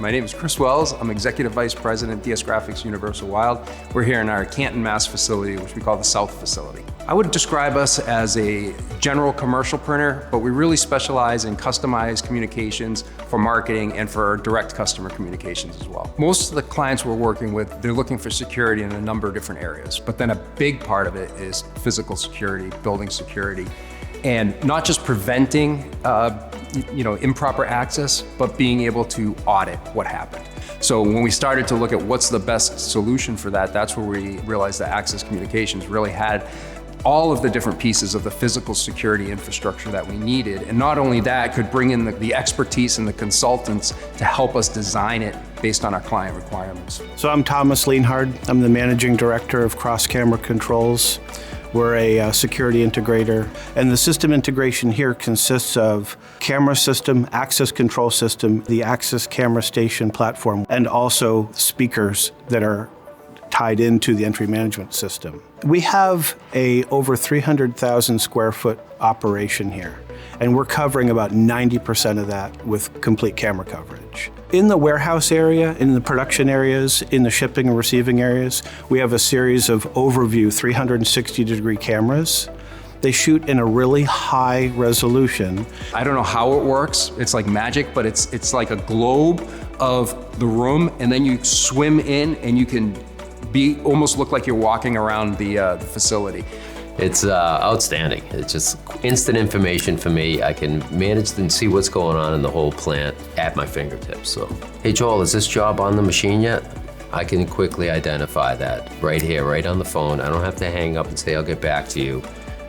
My name is Chris Wells. I'm Executive Vice President, DS Graphics Universal Wilde. We're here in our Canton, Mass facility, which we call the South facility. I would describe us as a general commercial printer, but we really specialize in customized communications for marketing and for direct customer communications as well. Most of the clients we're working with, they're looking for security in a number of different areas, but then a big part of it is physical security, building security, and not just preventing improper access, but being able to audit what happened. So when we started to look at what's the best solution for that, that's where we realized that Access Communications really had all of the different pieces of the physical security infrastructure that we needed. And not only that, could bring in the expertise and the consultants to help us design it based on our client requirements. So I'm Thomas Lienhard. I'm the Managing Director of Cross Camera Controls. We're a security integrator, and the system integration here consists of camera system, access control system, the access camera station platform, and also speakers that are tied into the entry management system. We have a over 300,000 square foot operation here, and we're covering about 90% of that with complete camera coverage. In the warehouse area, in the production areas, in the shipping and receiving areas, we have a series of overview 360-degree cameras. They shoot in a really high resolution. I don't know how it works. It's like magic, but it's like a globe of the room, and then you swim in and you can almost look like you're walking around the facility. It's outstanding. It's just instant information for me. I can manage and see what's going on in the whole plant at my fingertips. So, hey Joel, is this job on the machine yet? I can quickly identify that right here, right on the phone. I don't have to hang up and say I'll get back to you.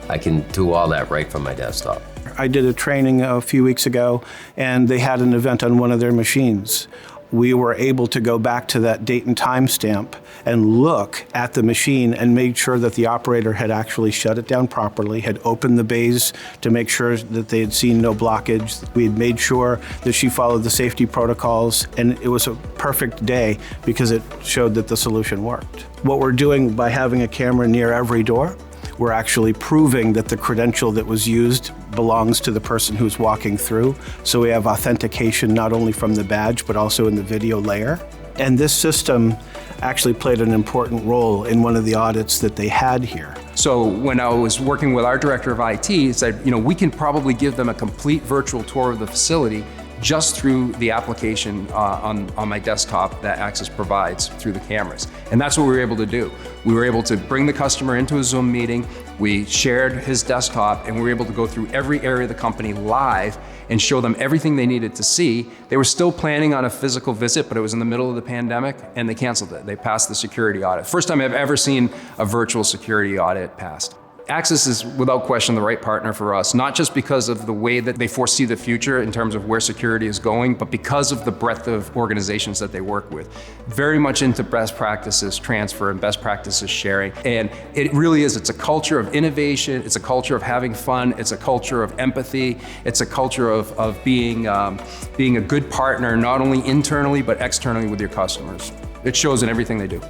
I can do all that right from my desktop. I did a training a few weeks ago, and they had an event on one of their machines. We were able to go back to that date and time stamp and look at the machine and made sure that the operator had actually shut it down properly, had opened the bays to make sure that they had seen no blockage. We had made sure that she followed the safety protocols, and it was a perfect day because it showed that the solution worked. What we're doing by having a camera near every door, we're actually proving that the credential that was used belongs to the person who's walking through. So we have authentication not only from the badge, but also in the video layer. And this system actually played an important role in one of the audits that they had here. So when I was working with our director of IT, he said, we can probably give them a complete virtual tour of the facility just through the application on my desktop that Access provides through the cameras. And that's what we were able to do. We were able to bring the customer into a Zoom meeting, we shared his desktop, and we were able to go through every area of the company live and show them everything they needed to see. They were still planning on a physical visit, but it was in the middle of the pandemic, and they canceled it. They passed the security audit. First time I've ever seen a virtual security audit passed. Access is without question the right partner for us, not just because of the way that they foresee the future in terms of where security is going, but because of the breadth of organizations that they work with. Very much into best practices transfer and best practices sharing. And it really is, it's a culture of innovation, it's a culture of having fun, it's a culture of empathy, it's a culture of being a good partner, not only internally, but externally with your customers. It shows in everything they do.